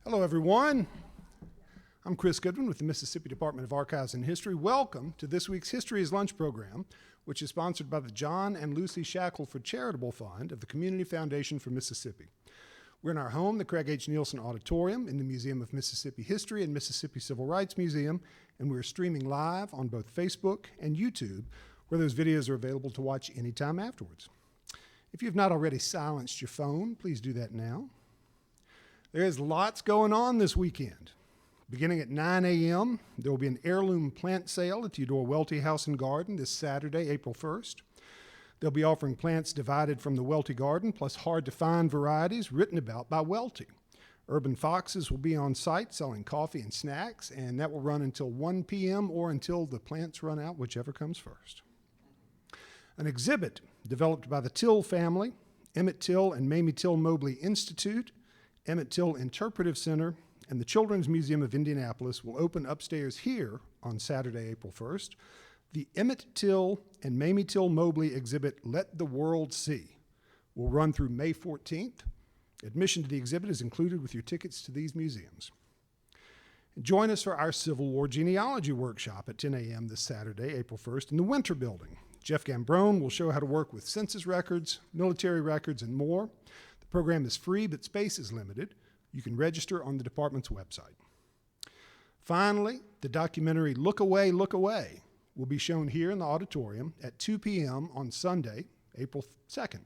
Hello, everyone. I'm Chris Goodwin with the Mississippi Department of Archives and History. Welcome to this week's History is Lunch program, which is sponsored by the John and Lucy Shackelford Charitable Fund of the Community Foundation for Mississippi. We're in our home, the Craig H. Nielsen Auditorium in the Museum of Mississippi History and Mississippi Civil Rights Museum, and we're streaming live on both Facebook and YouTube, where those videos are available to watch anytime afterwards. If you've not already silenced your phone, please do that now. There is lots going on this weekend. Beginning at 9 a.m., there will be an heirloom plant sale at the Eudora Welty House and Garden this Saturday, April 1st. They'll be offering plants divided from the Welty Garden, plus hard-to-find varieties written about by Welty. Urban Foxes will be on site selling coffee and snacks, and that will run until 1 p.m. or until the plants run out, whichever comes first. An exhibit developed by the Till family, Emmett Till and Mamie Till Mobley Institute, Emmett Till Interpretive Center, and the Children's Museum of Indianapolis will open upstairs here on Saturday, April 1st. The Emmett Till and Mamie Till Mobley exhibit, Let the World See, will run through May 14th. Admission to the exhibit is included with your tickets to these museums. Join us for our Civil War genealogy workshop at 10 a.m. this Saturday, April 1st, in the Winter Building. Jeff Gambrone will show how to work with census records, military records, and more. The program is free, but space is limited. You can register on the department's website. Finally, the documentary Look Away, Look Away will be shown here in the auditorium at 2 p.m. on Sunday, April 2nd.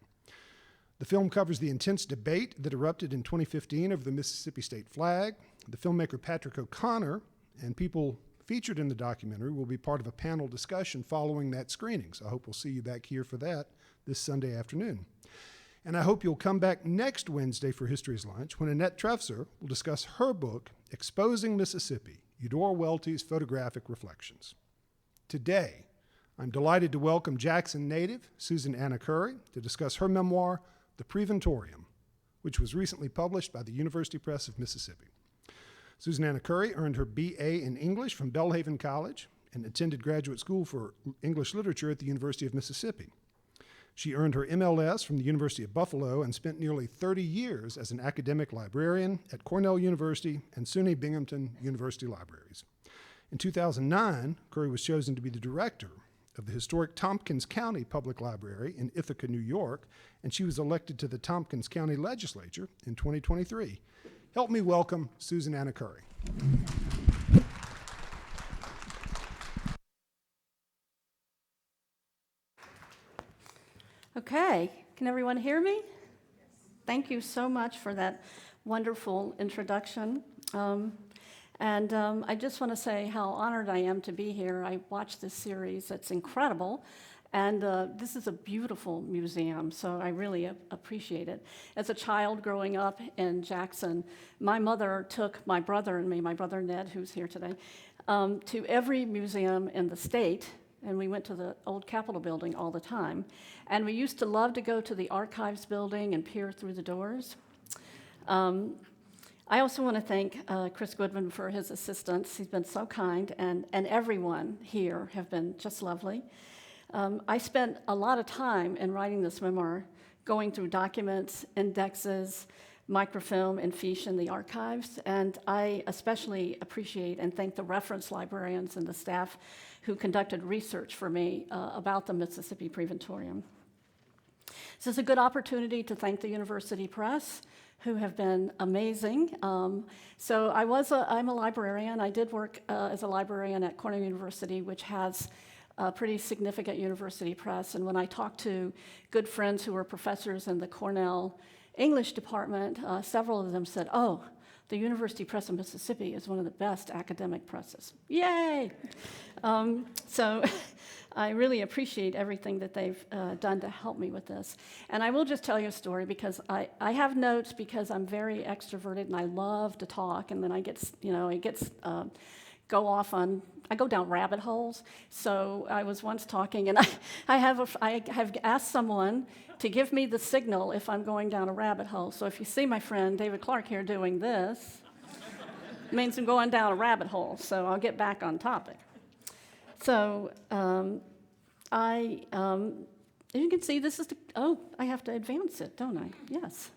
The film covers the intense debate that erupted in 2015 over the Mississippi State flag. The filmmaker Patrick O'Connor and people featured in the documentary will be part of a panel discussion following that screening. So I hope we'll see you back here for that this Sunday afternoon. And I hope you'll come back next Wednesday for History's Lunch when Annette Trefzer will discuss her book, Exposing Mississippi, Eudora Welty's Photographic Reflections. Today, I'm delighted to welcome Jackson native Susan Annah Currie to discuss her memoir, The Preventorium, which was recently published by the University Press of Mississippi. Susan Annah Currie earned her B.A. in English from Belhaven College and attended graduate school for English literature at the University of Mississippi. She earned her MLS from the University of Buffalo and spent nearly 30 years as an academic librarian at Cornell University and SUNY Binghamton University Libraries. In 2009, Currie was chosen to be the director of the historic Tompkins County Public Library in Ithaca, New York, and she was elected to the Tompkins County Legislature in 2023. Help me welcome Susan Annah Currie. Okay, can everyone hear me? Yes. Thank you so much for that wonderful introduction. I just want to say how honored I am to be here. I watched this series, it's incredible, and this is a beautiful museum, so I really appreciate it. As a child growing up in Jackson, my mother took my brother and me, my brother Ned, who's here today, to every museum in the state, and we went to the old Capitol building all the time. And we used to love to go to the archives building and peer through the doors. I also want to thank Chris Goodwin for his assistance. He's been so kind, and everyone here have been just lovely. I spent a lot of time in writing this memoir, going through documents, indexes, microfilm, and fiche in the archives, and I especially appreciate and thank the reference librarians and the staff who conducted research for me about the Mississippi Preventorium. This is a good opportunity to thank the University Press, who have been amazing. I'm a librarian. I did work as a librarian at Cornell University, which has a pretty significant university press, and when I talked to good friends who were professors in the Cornell English department, several of them said, oh, the University Press of Mississippi is one of the best academic presses. Yay! So I really appreciate everything that they've done to help me with this. And I will just tell you a story because I have notes because I'm very extroverted and I love to talk, and then I go down rabbit holes. So I was once talking, and I have asked someone to give me the signal if I'm going down a rabbit hole. So if you see my friend David Clark here doing this, it means I'm going down a rabbit hole. So I'll get back on topic. So as you can see, this is I have to advance it, don't I? Yes.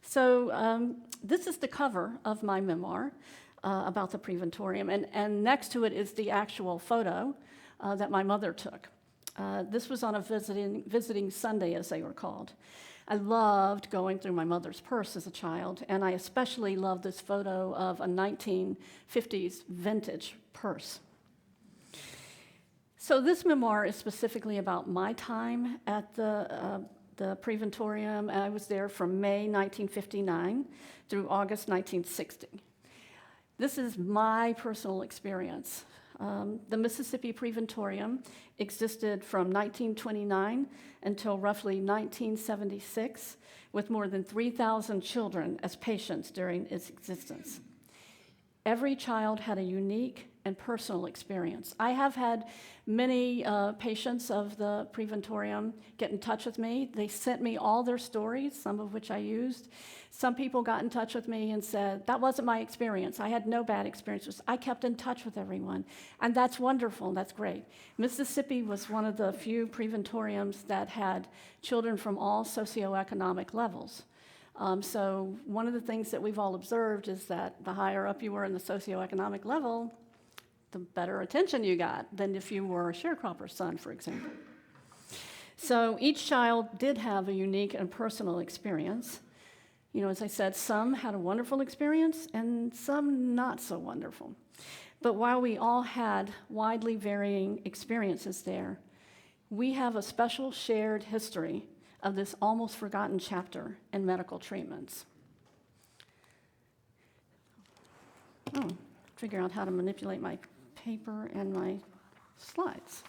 So this is the cover of my memoir about the Preventorium, and next to it is the actual photo that my mother took. This was on a visiting Sunday, as they were called. I loved going through my mother's purse as a child, and I especially loved this photo of a 1950s vintage purse. So this memoir is specifically about my time at the Preventorium. I was there from May 1959 through August 1960. This is my personal experience. The Mississippi Preventorium existed from 1929 until roughly 1976, with more than 3,000 children as patients during its existence. Every child had a unique and personal experience. I have had many patients of the Preventorium get in touch with me. They sent me all their stories, some of which I used. Some people got in touch with me and said, that wasn't my experience. I had no bad experiences. I kept in touch with everyone. And that's wonderful, that's great. Mississippi was one of the few Preventoriums that had children from all socioeconomic levels. So one of the things that we've all observed is that the higher up you were in the socioeconomic level, the better attention you got than if you were a sharecropper's son, for example. So each child did have a unique and personal experience. You know, as I said, some had a wonderful experience and some not so wonderful. But while we all had widely varying experiences there, we have a special shared history of this almost forgotten chapter in medical treatments. Oh, figure out how to manipulate my paper and my slides.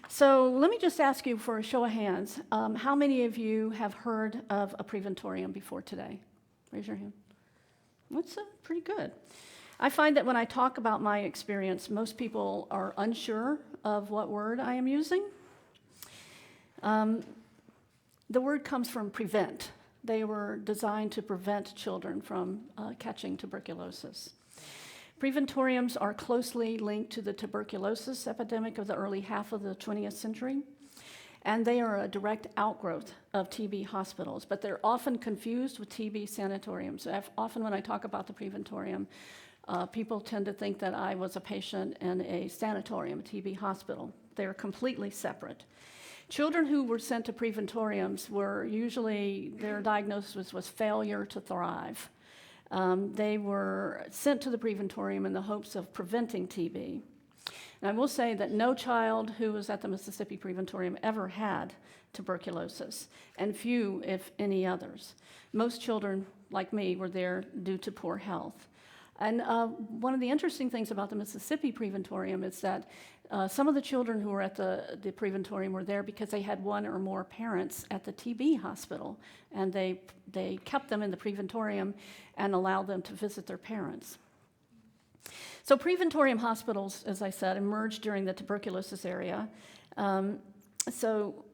So let me just ask you for a show of hands. How many of you have heard of a Preventorium before today? Raise your hand. That's pretty good. I find that when I talk about my experience, most people are unsure of what word I am using. The word comes from prevent. They were designed to prevent children from catching tuberculosis. Preventoriums are closely linked to the tuberculosis epidemic of the early half of the 20th century, and they are a direct outgrowth of TB hospitals, but they're often confused with TB sanatoriums. Often when I talk about the Preventorium, people tend to think that I was a patient in a sanatorium, a TB hospital. They're completely separate. Children who were sent to Preventoriums were usually, their diagnosis was failure to thrive. They were sent to the Preventorium in the hopes of preventing TB. And I will say that no child who was at the Mississippi Preventorium ever had tuberculosis, and few, if any, others. Most children, like me, were there due to poor health. And one of the interesting things about the Mississippi Preventorium is that some of the children who were at the Preventorium were there because they had one or more parents at the TB hospital, and they kept them in the Preventorium and allowed them to visit their parents. So Preventorium hospitals, as I said, emerged during the tuberculosis era. So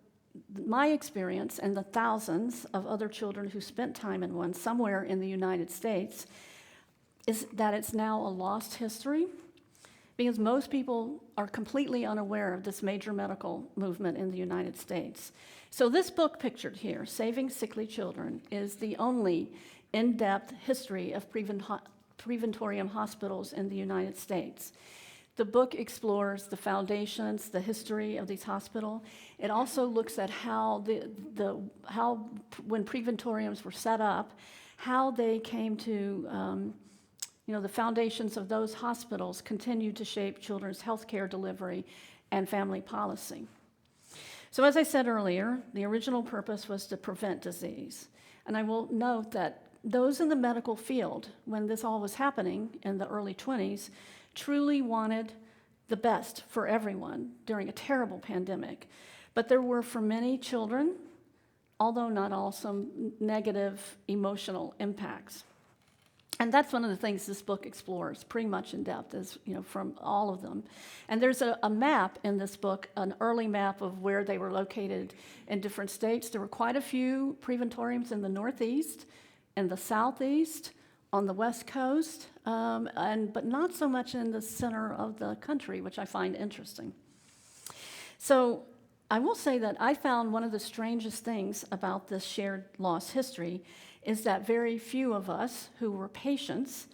my experience and the thousands of other children who spent time in one somewhere in the United States is that it's now a lost history, because most people are completely unaware of this major medical movement in the United States. So this book pictured here, Saving Sickly Children, is the only in-depth history of Preventorium hospitals in the United States. The book explores the foundations, the history of these hospitals. It also looks at how when Preventoriums were set up, how they came to the foundations of those hospitals continue to shape children's healthcare delivery and family policy. So as I said earlier, the original purpose was to prevent disease. And I will note that those in the medical field, when this all was happening in the early 20s, truly wanted the best for everyone during a terrible pandemic. But there were, for many children, although not all, some negative emotional impacts. And that's one of the things this book explores pretty much in depth, is, from all of them. And there's a map in this book, an early map of where they were located in different states. There were quite a few Preventoriums in the Northeast, in the Southeast, on the West Coast, but not so much in the center of the country, which I find interesting. So I will say that I found one of the strangest things about this shared loss history is that very few of us who were patients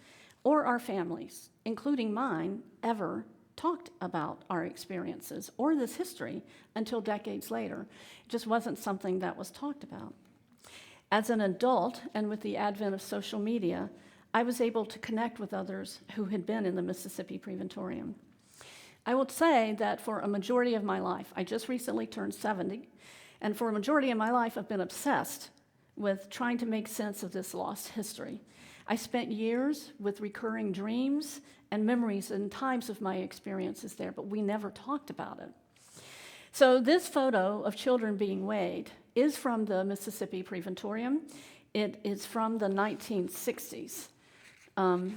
or our families, including mine, ever talked about our experiences or this history until decades later. It just wasn't something that was talked about. As an adult, and with the advent of social media, I was able to connect with others who had been in the Mississippi Preventorium. I will say that for a majority of my life, I just recently turned 70, and for a majority of my life, I've been obsessed with trying to make sense of this lost history. I spent years with recurring dreams and memories and times of my experiences there, but we never talked about it. So this photo of children being weighed is from the Mississippi Preventorium. It is from the 1960s. Okay.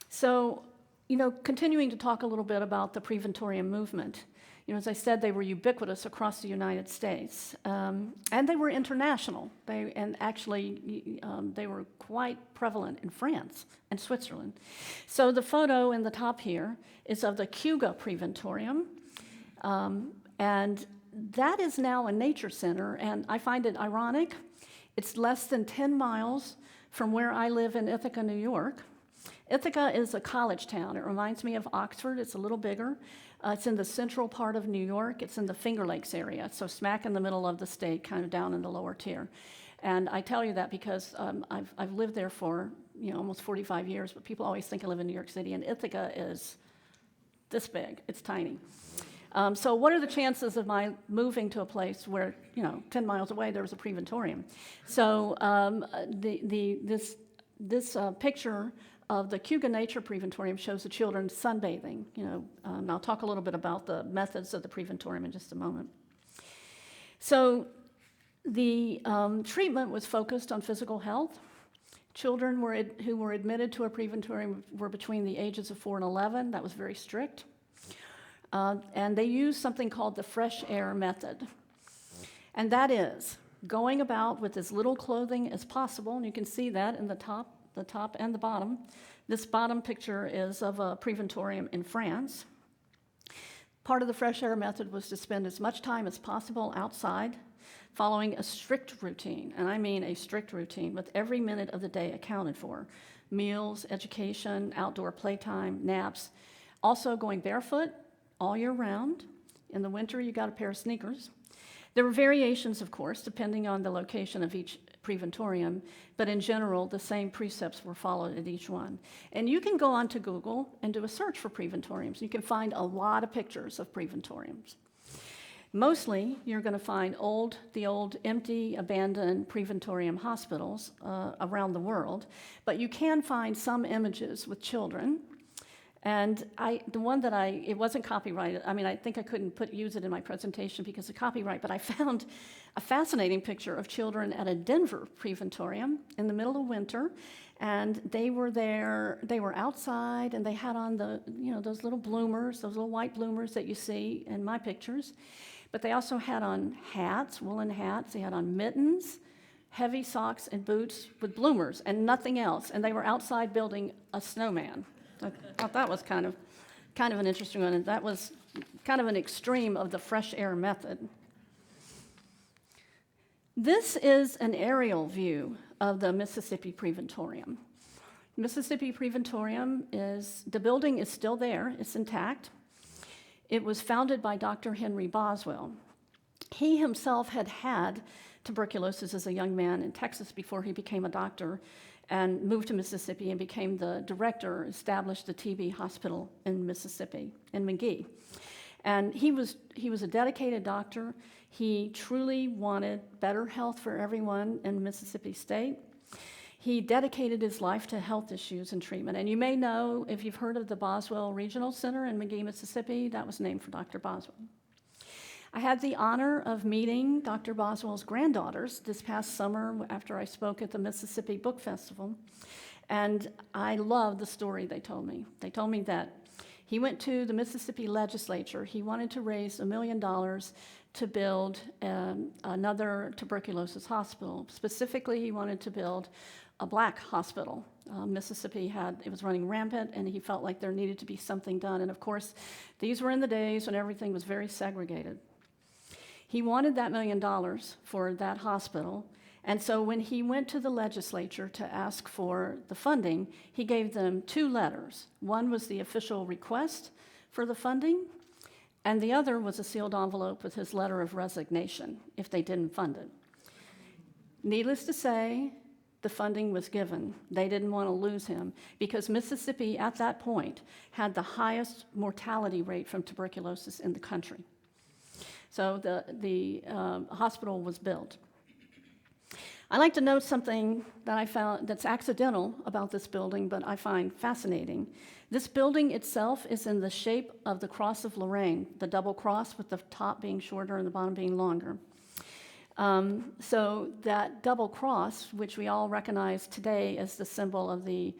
So, continuing to talk a little bit about the Preventorium movement. As I said, they were ubiquitous across the United States, and they were international. They were quite prevalent in France and Switzerland. So the photo in the top here is of the Cuga Preventorium, and that is now a nature center, and I find it ironic. It's less than 10 miles from where I live in Ithaca, New York. Ithaca is a college town. It reminds me of Oxford. It's a little bigger. It's in the central part of New York. It's in the Finger Lakes area, so smack in the middle of the state, kind of down in the lower tier. And I tell you that because I've lived there for almost 45 years, but people always think I live in New York City, and Ithaca is this big. It's tiny. So what are the chances of my moving to a place where 10 miles away there was a Preventorium? So this picture of the Cuga Nature Preventorium shows the children sunbathing. And I'll talk a little bit about the methods of the Preventorium in just a moment. So the treatment was focused on physical health. Children who were admitted to a Preventorium were between the ages of 4 and 11. That was very strict. And they used something called the fresh air method. And that is going about with as little clothing as possible, and you can see that in the top and the bottom. This bottom picture is of a Preventorium in France. Part of the fresh air method was to spend as much time as possible outside, following a strict routine, and I mean a strict routine, with every minute of the day accounted for. Meals, education, outdoor playtime, naps. Also going barefoot all year round. In the winter, you got a pair of sneakers. There were variations, of course, depending on the location of each Preventorium, but in general, the same precepts were followed at each one. And you can go onto Google and do a search for Preventoriums. You can find a lot of pictures of Preventoriums. Mostly, you're going to find the old empty, abandoned Preventorium hospitals around the world, but you can find some images with children. And it wasn't copyrighted. I mean, I think I couldn't use it in my presentation because of copyright, but I found a fascinating picture of children at a Denver Preventorium in the middle of winter, and they were outside, and they had on those little bloomers, those little white bloomers that you see in my pictures, but they also had on hats, woolen hats, they had on mittens, heavy socks and boots with bloomers, and nothing else, and they were outside building a snowman. I thought that was kind of an interesting one, and that was kind of an extreme of the fresh air method. This is an aerial view of the Mississippi Preventorium. Mississippi Preventorium the building is still there, it's intact. It was founded by Dr. Henry Boswell. He himself had tuberculosis as a young man in Texas before he became a doctor, and moved to Mississippi and became the director, established the TB hospital in Mississippi, in McGee. And he was a dedicated doctor. He truly wanted better health for everyone in Mississippi State. He dedicated his life to health issues and treatment. And you may know, if you've heard of the Boswell Regional Center in McGee, Mississippi, that was named for Dr. Boswell. I had the honor of meeting Dr. Boswell's granddaughters this past summer after I spoke at the Mississippi Book Festival, and I loved the story they told me. They told me that he went to the Mississippi legislature. He wanted to raise $1 million to build another tuberculosis hospital. Specifically, he wanted to build a black hospital, Mississippi it was running rampant, and he felt like there needed to be something done. And of course, these were in the days when everything was very segregated. He wanted that $1 million for that hospital, and so when he went to the legislature to ask for the funding, he gave them 2 letters. One was the official request for the funding, and the other was a sealed envelope with his letter of resignation if they didn't fund it. Needless to say, the funding was given. They didn't want to lose him because Mississippi at that point had the highest mortality rate from tuberculosis in the country. So the hospital was built. I like to note something that I found that's accidental about this building, but I find fascinating. This building itself is in the shape of the Cross of Lorraine, the double cross with the top being shorter and the bottom being longer. So that double cross, which we all recognize today as the symbol of the,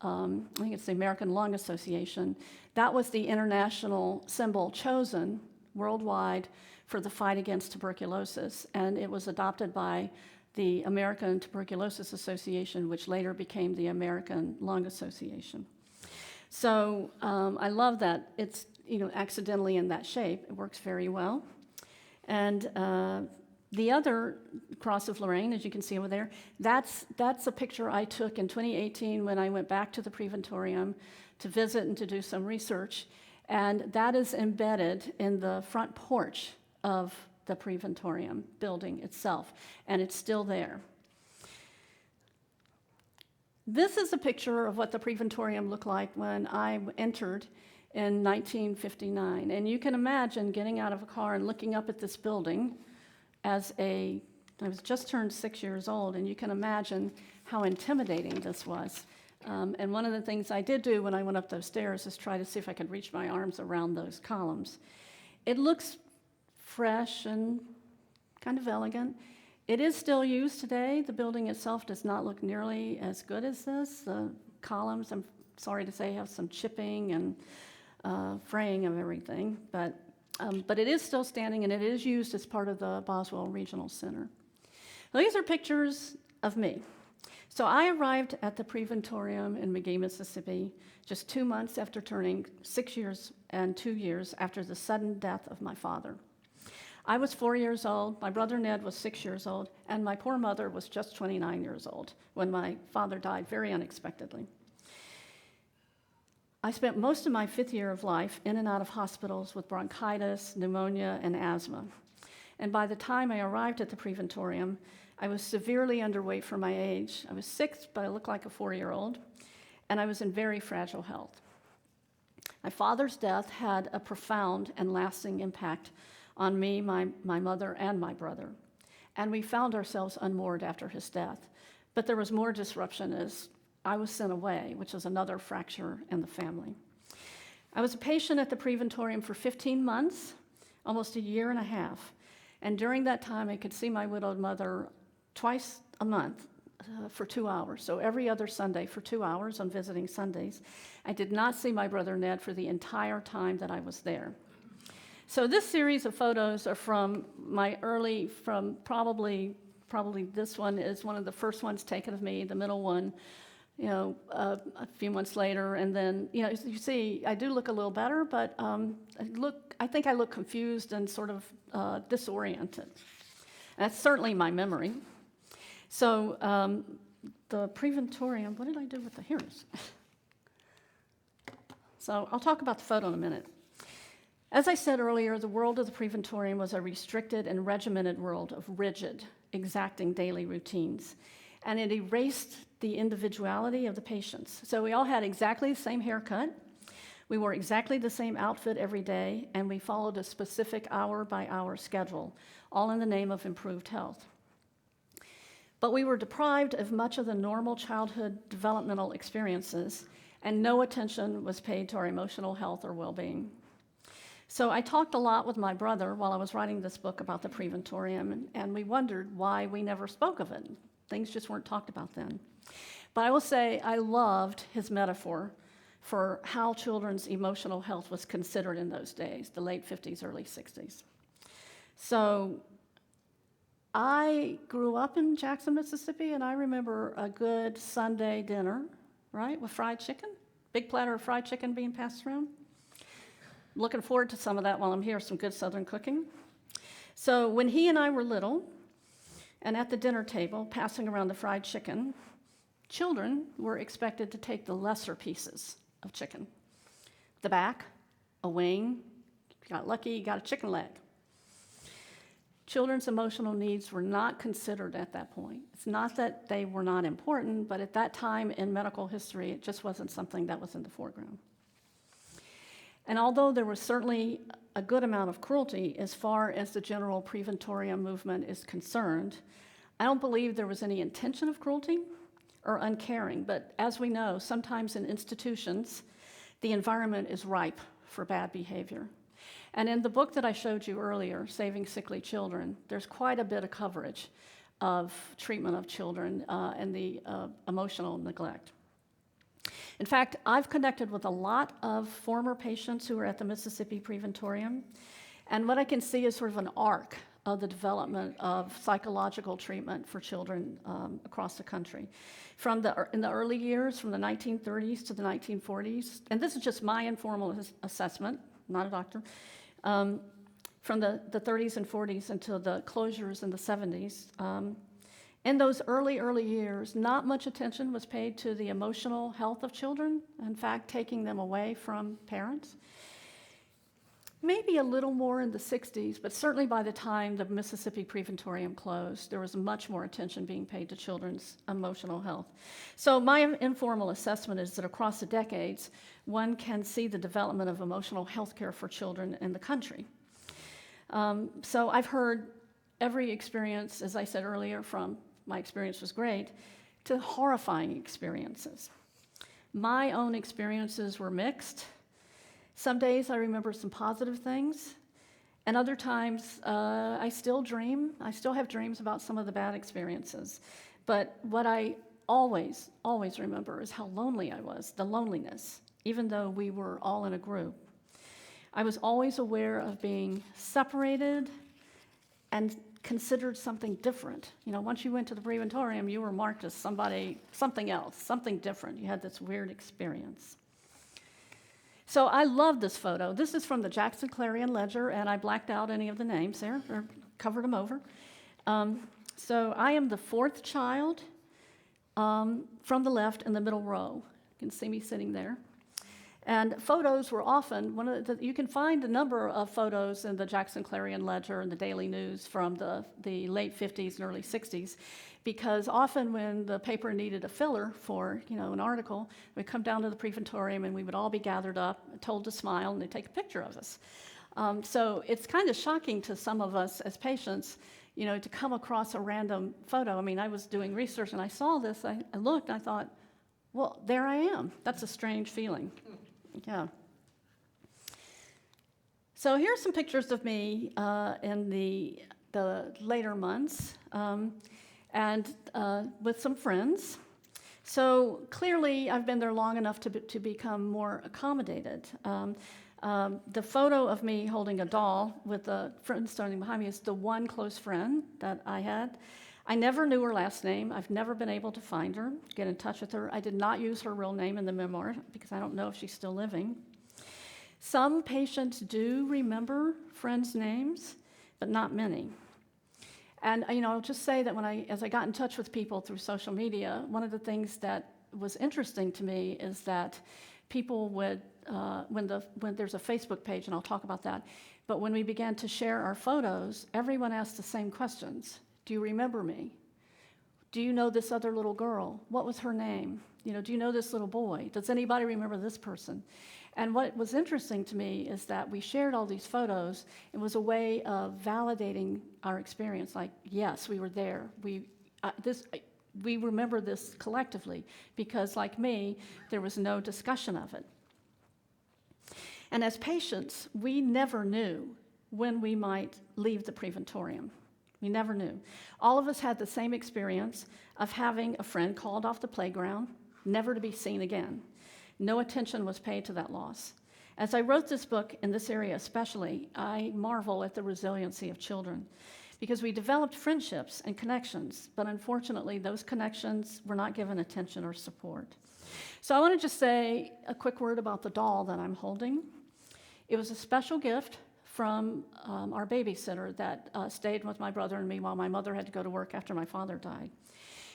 I think it's the American Lung Association, that was the international symbol chosen worldwide for the fight against tuberculosis, and it was adopted by the American Tuberculosis Association, which later became the American Lung Association. So I love that it's accidentally in that shape. It works very well. And the other Cross of Lorraine, as you can see over there, that's a picture I took in 2018 when I went back to the Preventorium to visit and to do some research. And that is embedded in the front porch of the Preventorium building itself, and it's still there. This is a picture of what the Preventorium looked like when I entered in 1959. And you can imagine getting out of a car and looking up at this building I was just turned 6 years old, and you can imagine how intimidating this was. And one of the things I did do when I went up those stairs is try to see if I could reach my arms around those columns. It looks fresh and kind of elegant. It is still used today. The building itself does not look nearly as good as this. The columns, I'm sorry to say, have some chipping and fraying of everything, but it is still standing, and it is used as part of the Boswell Regional Center. Well, these are pictures of me. So I arrived at the Preventorium in McGee, Mississippi, just 2 months after turning 6 years and 2 years after the sudden death of my father. I was 4 years old, my brother Ned was 6 years old, and my poor mother was just 29 years old when my father died very unexpectedly. I spent most of my 5th year of life in and out of hospitals with bronchitis, pneumonia, and asthma. And by the time I arrived at the Preventorium, I was severely underweight for my age. I was 6, but I looked like a 4-year-old, and I was in very fragile health. My father's death had a profound and lasting impact on me, my mother, and my brother. And we found ourselves unmoored after his death. But there was more disruption as I was sent away, which was another fracture in the family. I was a patient at the Preventorium for 15 months, almost a year and a half. And during that time, I could see my widowed mother twice a month for 2 hours. So every other Sunday for 2 hours on visiting Sundays. I did not see my brother Ned for the entire time that I was there. So this series of photos are from my probably this one is one of the first ones taken of me, the middle one, a few months later, and then, as you see, I do look a little better, but I think I look confused and sort of disoriented. That's certainly my memory. So the Preventorium, what did I do with here it is. So I'll talk about the photo in a minute. As I said earlier, the world of the Preventorium was a restricted and regimented world of rigid, exacting daily routines, and it erased the individuality of the patients. So we all had exactly the same haircut, we wore exactly the same outfit every day, and we followed a specific hour-by-hour schedule, all in the name of improved health. But we were deprived of much of the normal childhood developmental experiences, and no attention was paid to our emotional health or well-being. So I talked a lot with my brother while I was writing this book about the Preventorium, and we wondered why we never spoke of it. Things just weren't talked about then. But I will say I loved his metaphor for how children's emotional health was considered in those days, the late 50s, early 60s. So I grew up in Jackson, Mississippi, and I remember a good Sunday dinner right, with fried chicken. Big platter of fried chicken being passed around. Looking forward to some of that while I'm here, some good Southern cooking. So when he and I were little, and at the dinner table, passing around the fried chicken, children were expected to take the lesser pieces of chicken. The back, a wing, if you got lucky, you got a chicken leg. Children's emotional needs were not considered at that point. It's not that they were not important, but at that time in medical history, it just wasn't something that was in the foreground. And although there was certainly a good amount of cruelty as far as the general Preventorium movement is concerned, I don't believe there was any intention of cruelty or uncaring, but as we know, sometimes in institutions, the environment is ripe for bad behavior. And in the book that I showed you earlier, Saving Sickly Children, there's quite a bit of coverage of treatment of children and the emotional neglect. In fact, I've connected with a lot of former patients who are at the Mississippi Preventorium, and what I can see is sort of an arc of the development of psychological treatment for children across the country. In the early years, from the 1930s to the 1940s, and this is just my informal assessment, not a doctor, from the 30s and 40s until the closures in the 70s. In those early years, not much attention was paid to the emotional health of children, in fact, taking them away from parents. Maybe a little more in the 60s, but certainly by the time the Mississippi Preventorium closed, there was much more attention being paid to children's emotional health. So my informal assessment is that across the decades, one can see the development of emotional health care for children in the country. So I've heard every experience, as I said earlier, from my experience was great, to horrifying experiences. My own experiences were mixed. Some days I remember some positive things, and other times I still have dreams about some of the bad experiences. But what I always remember is how lonely I was, the loneliness, even though we were all in a group. I was always aware of being separated and considered something different. You know, once you went to the Preventorium, you were marked as something else, something different. You had this weird experience. So I love this photo. This is from the Jackson Clarion Ledger, and I blacked out any of the names there, or covered them over. So I am the fourth child from the left in the middle row. You can see me sitting there. And photos were often, you can find a number of photos in the Jackson Clarion Ledger and the Daily News from the late 50s and early 60s, because often when the paper needed a filler for an article, we'd come down to the Preventorium and we would all be gathered up, told to smile, and they'd take a picture of us. So it's kind of shocking to some of us as patients, to come across a random photo. I mean, I was doing research and I saw this, I looked, and I thought, well, there I am. That's a strange feeling. Yeah. So here's some pictures of me in the later months and with some friends. So clearly I've been there long enough to become more accommodated. The photo of me holding a doll with a friend standing behind me is the one close friend that I had. I never knew her last name. I've never been able to find her, get in touch with her. I did not use her real name in the memoir because I don't know if she's still living. Some patients do remember friends' names, but not many. And I'll just say that as I got in touch with people through social media, one of the things that was interesting to me is that people would, when there's a Facebook page, and I'll talk about that, but when we began to share our photos, everyone asked the same questions. Do you remember me? Do you know this other little girl? What was her name? Do you know this little boy? Does anybody remember this person? And what was interesting to me is that we shared all these photos. It was a way of validating our experience. Like, yes, we were there. We remember this collectively because, like me, there was no discussion of it. And as patients, we never knew when we might leave the Preventorium. We never knew. All of us had the same experience of having a friend called off the playground, never to be seen again. No attention was paid to that loss. As I wrote this book in this area especially, I marvel at the resiliency of children because we developed friendships and connections, but unfortunately those connections were not given attention or support. So I want to just say a quick word about the doll that I'm holding. It was a special gift from our babysitter that stayed with my brother and me while my mother had to go to work after my father died.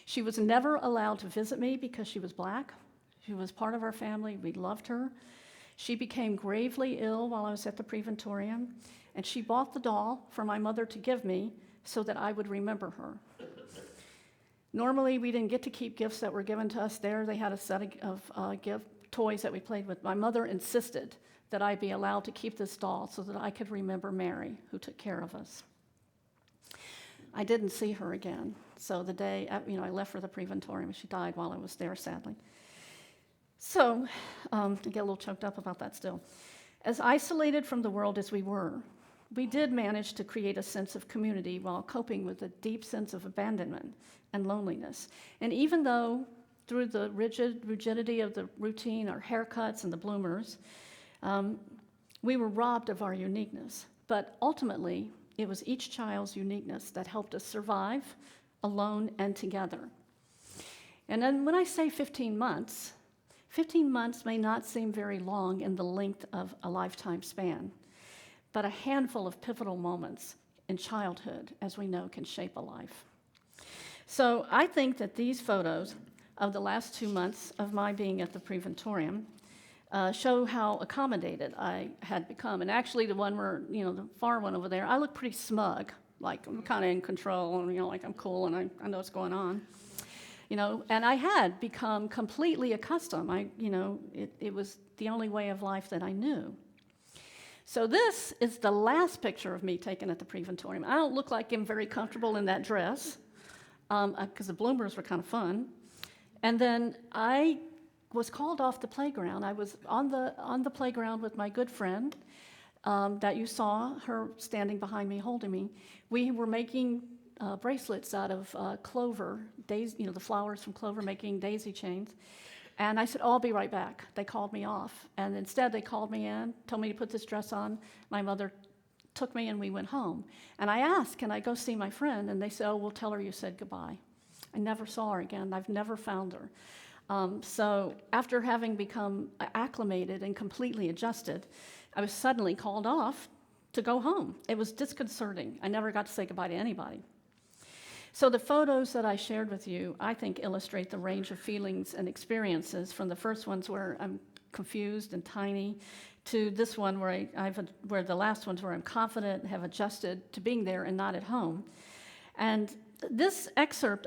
She was never allowed to visit me because she was black. She was part of our family. We loved her. She became gravely ill while I was at the Preventorium, and she bought the doll for my mother to give me so that I would remember her. Normally, we didn't get to keep gifts that were given to us there. They had a set of gift toys that we played with. My mother insisted that I be allowed to keep this doll so that I could remember Mary, who took care of us. I didn't see her again. So the day, I left for the Preventorium. She died while I was there, sadly. So I get a little choked up about that still. As isolated from the world as we were, we did manage to create a sense of community while coping with a deep sense of abandonment and loneliness. And even though through the rigidity of the routine, our haircuts and the bloomers, we were robbed of our uniqueness. But ultimately, it was each child's uniqueness that helped us survive alone and together. And then when I say 15 months may not seem very long in the length of a lifetime span, but a handful of pivotal moments in childhood, as we know, can shape a life. So I think that these photos of the last 2 months of my being at the Preventorium show how accommodated I had become. And actually the one where, the far one over there, I look pretty smug, like I'm kind of in control, and like I'm cool and I know what's going on. And I had become completely accustomed. It was the only way of life that I knew. So this is the last picture of me taken at the Preventorium. I don't look like I'm very comfortable in that dress, because the bloomers were kind of fun. And then I was called off the playground. I was on the playground with my good friend that you saw, her standing behind me, holding me. We were making bracelets out of clover, the flowers from clover, making daisy chains. And I said, I'll be right back. They called me off. And instead, they called me in, told me to put this dress on. My mother took me, and we went home. And I asked, can I go see my friend? And they said, we'll tell her you said goodbye. I never saw her again. I've never found her. So after having become acclimated and completely adjusted, I was suddenly called off to go home. It was disconcerting. I never got to say goodbye to anybody. So the photos that I shared with you, I think, illustrate the range of feelings and experiences, from the first ones where I'm confused and tiny, to this one where the last ones where I'm confident and have adjusted to being there and not at home. And this excerpt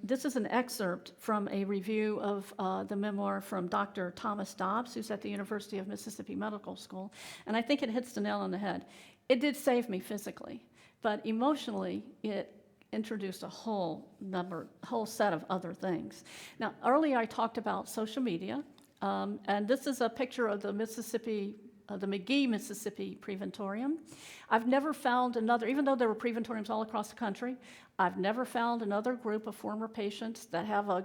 this is an excerpt from a review of the memoir from Dr. Thomas Dobbs, who's at the University of Mississippi Medical School, and I think it hits the nail on the head. It did save me physically, but emotionally, it introduced a whole set of other things. Now, earlier I talked about social media, and this is a picture of the McGee, Mississippi Preventorium. I've never found another, even though there were Preventoriums all across the country, I've never found another group of former patients that have a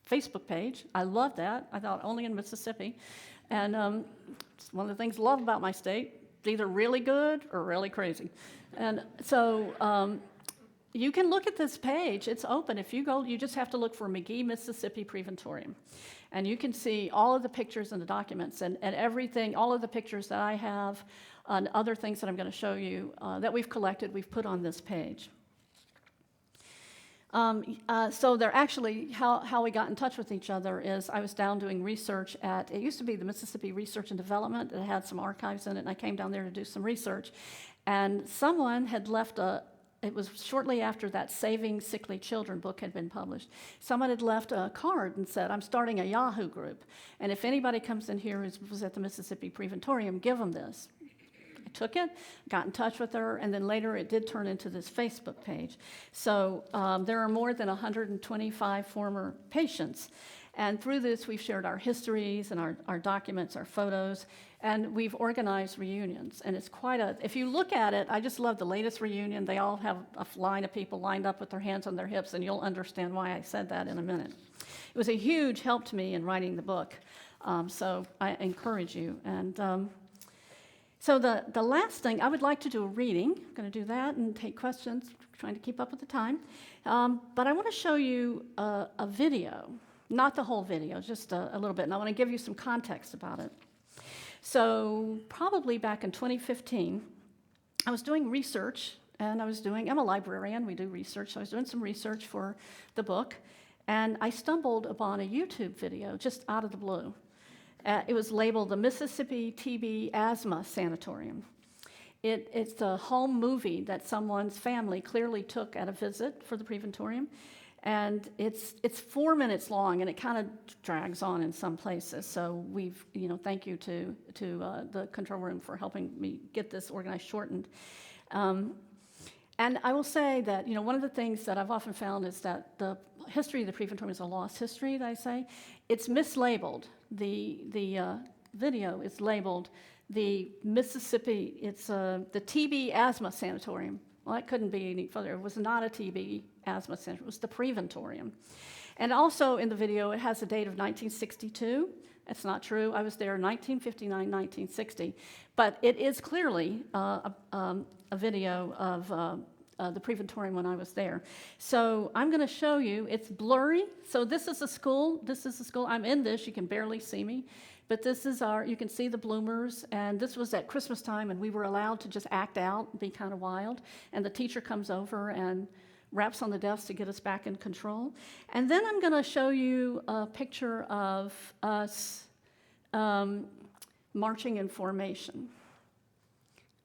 Facebook page. I love that. I thought only in Mississippi. And it's one of the things I love about my state. It's either really good or really crazy. And so you can look at this page. It's open. If you go, you just have to look for McGee, Mississippi Preventorium. And you can see all of the pictures and the documents and everything, all of the pictures that I have and other things that I'm going to show you that we've collected, we've put on this page. So they're actually, how we got in touch with each other is I was down doing research it used to be the Mississippi Research and Development. It had some archives in it, and I came down there to do some research. And someone had left it was shortly after that Saving Sickly Children book had been published. Someone had left a card and said, I'm starting a Yahoo group, and if anybody comes in here who was at the Mississippi Preventorium, give them this. I took it, got in touch with her, and then later it did turn into this Facebook page. So there are more than 125 former patients. And through this, we've shared our histories and our documents, our photos, and we've organized reunions. And it's if you look at it, I just love the latest reunion. They all have a line of people lined up with their hands on their hips, and you'll understand why I said that in a minute. It was a huge help to me in writing the book, so I encourage you. And so the last thing, I would like to do a reading. I'm going to do that and take questions, trying to keep up with the time. But I want to show you a video Not the whole video, just a little bit. And I want to give you some context about it. So probably back in 2015, I was doing research, and I'm a librarian, we do research, so I was doing some research for the book, and I stumbled upon a YouTube video just out of the blue. It was labeled the Mississippi TB Asthma Sanatorium. It's a home movie that someone's family clearly took at a visit for the Preventorium, and it's 4 minutes long, and it kind of drags on in some places. So thank you to the control room for helping me get this organized, shortened. And I will say that one of the things that I've often found is that the history of the Preventorium is a lost history. That I say it's mislabeled. The video is labeled the Mississippi. It's the TB Asthma Sanatorium. Well, it couldn't be any further. It was not a TB asthma center. It was the Preventorium. And also in the video, it has a date of 1962. That's not true. I was there 1959, 1960. But it is clearly a video of the Preventorium when I was there. So I'm going to show you. It's blurry. So this is a school. I'm in this. You can barely see me. But this is you can see the bloomers, and this was at Christmas time, and we were allowed to just act out and be kind of wild. And the teacher comes over and raps on the desk to get us back in control. And then I'm going to show you a picture of us marching in formation.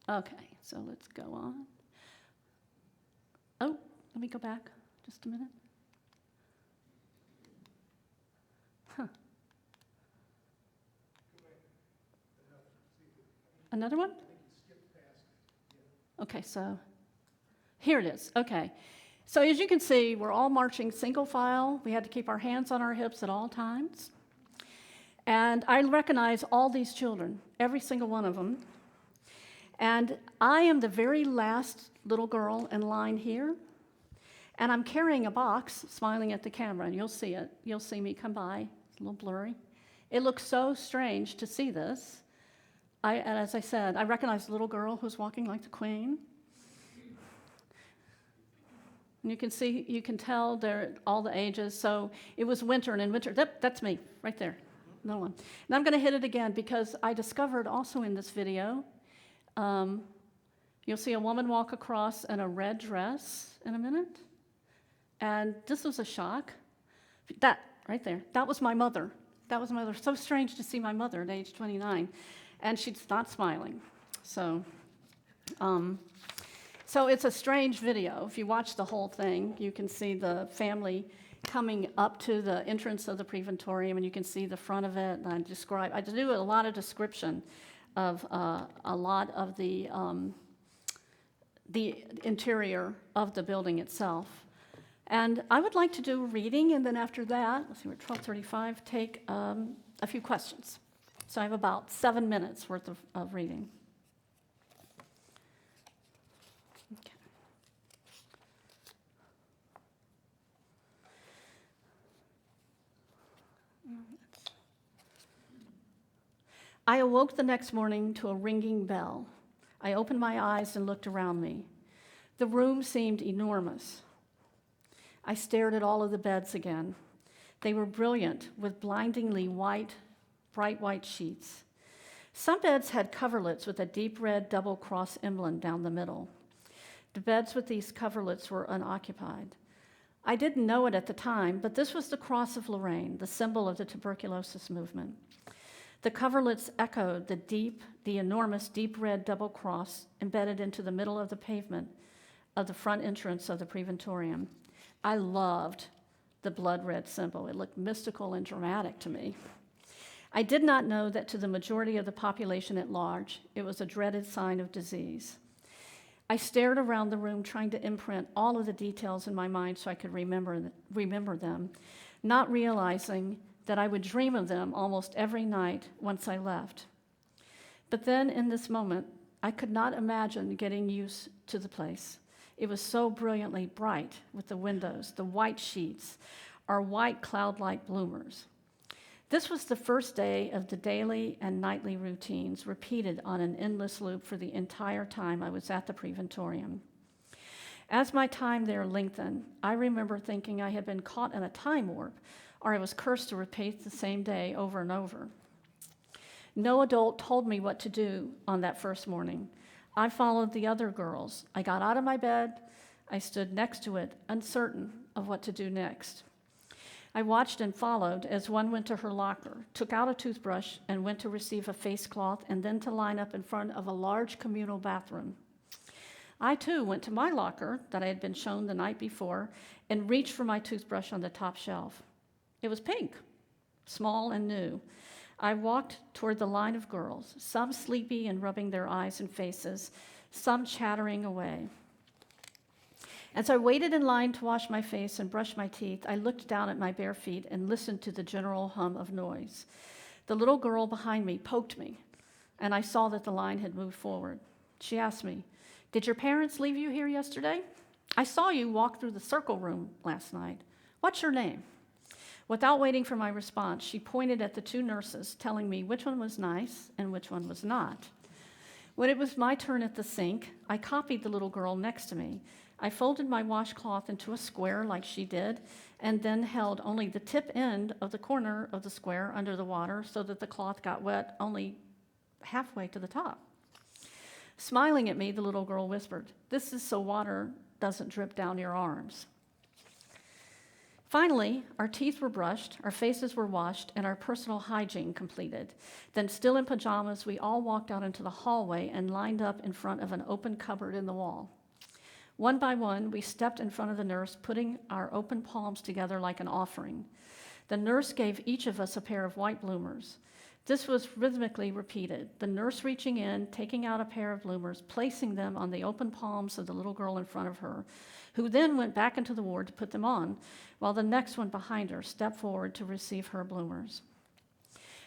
Okay, so let's go on. Oh, let me go back just a minute. Another one? Okay, so here it is. Okay. So as you can see, we're all marching single file. We had to keep our hands on our hips at all times. And I recognize all these children, every single one of them. And I am the very last little girl in line here. And I'm carrying a box, smiling at the camera, and you'll see it. You'll see me come by. It's a little blurry. It looks so strange to see this. And as I said, I recognize the little girl who's walking like the queen. And you can tell they're all the ages. So it was winter, and in winter, that's me, right there, no one. And I'm going to hit it again because I discovered also in this video, you'll see a woman walk across in a red dress in a minute. And this was a shock. That, right there, that was my mother. That was my mother. So strange to see my mother at age 29. And she's not smiling. So it's a strange video. If you watch the whole thing, you can see the family coming up to the entrance of the Preventorium, and you can see the front of it. And I do a lot of description of a lot of the interior of the building itself. And I would like to do a reading, and then after that, let's see, we're 12:35, take a few questions. So I have about 7 minutes worth of reading. Okay. I awoke the next morning to a ringing bell. I opened my eyes and looked around me. The room seemed enormous. I stared at all of the beds again. They were brilliant with blindingly bright white sheets. Some beds had coverlets with a deep red double cross emblem down the middle. The beds with these coverlets were unoccupied. I didn't know it at the time, but this was the Cross of Lorraine, the symbol of the tuberculosis movement. The coverlets echoed the enormous deep red double cross embedded into the middle of the pavement of the front entrance of the Preventorium. I loved the blood red symbol. It looked mystical and dramatic to me. I did not know that to the majority of the population at large, it was a dreaded sign of disease. I stared around the room trying to imprint all of the details in my mind so I could remember them, not realizing that I would dream of them almost every night once I left. But then in this moment, I could not imagine getting used to the place. It was so brilliantly bright with the windows, the white sheets, our white cloud-like bloomers. This was the first day of the daily and nightly routines repeated on an endless loop for the entire time I was at the Preventorium. As my time there lengthened, I remember thinking I had been caught in a time warp, or I was cursed to repeat the same day over and over. No adult told me what to do on that first morning. I followed the other girls. I got out of my bed. I stood next to it, uncertain of what to do next. I watched and followed as one went to her locker, took out a toothbrush, and went to receive a face cloth, and then to line up in front of a large communal bathroom. I, too, went to my locker that I had been shown the night before and reached for my toothbrush on the top shelf. It was pink, small and new. I walked toward the line of girls, some sleepy and rubbing their eyes and faces, some chattering away. As I waited in line to wash my face and brush my teeth, I looked down at my bare feet and listened to the general hum of noise. The little girl behind me poked me, and I saw that the line had moved forward. She asked me, "Did your parents leave you here yesterday? I saw you walk through the circle room last night. What's your name?" Without waiting for my response, she pointed at the two nurses, telling me which one was nice and which one was not. When it was my turn at the sink, I copied the little girl next to me. I folded my washcloth into a square like she did, and then held only the tip end of the corner of the square under the water so that the cloth got wet only halfway to the top. Smiling at me, the little girl whispered, "This is so water doesn't drip down your arms." Finally, our teeth were brushed, our faces were washed, and our personal hygiene completed. Then, still in pajamas, we all walked out into the hallway and lined up in front of an open cupboard in the wall. One by one, we stepped in front of the nurse, putting our open palms together like an offering. The nurse gave each of us a pair of white bloomers. This was rhythmically repeated, the nurse reaching in, taking out a pair of bloomers, placing them on the open palms of the little girl in front of her, who then went back into the ward to put them on, while the next one behind her stepped forward to receive her bloomers.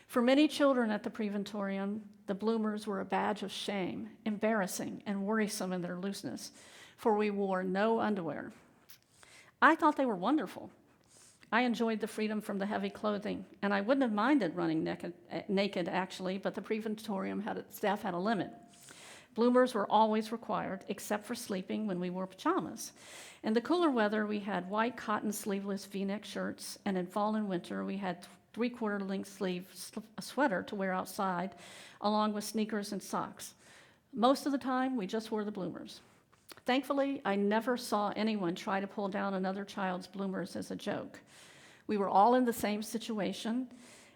For many children at the Preventorium, the bloomers were a badge of shame, embarrassing, and worrisome in their looseness, for we wore no underwear. I thought they were wonderful. I enjoyed the freedom from the heavy clothing, and I wouldn't have minded running naked actually, but the Preventorium staff had a limit. Bloomers were always required, except for sleeping when we wore pajamas. In the cooler weather, we had white cotton sleeveless V-neck shirts, and in fall and winter, we had three-quarter length sleeve sweater to wear outside, along with sneakers and socks. Most of the time, we just wore the bloomers. Thankfully, I never saw anyone try to pull down another child's bloomers as a joke. We were all in the same situation,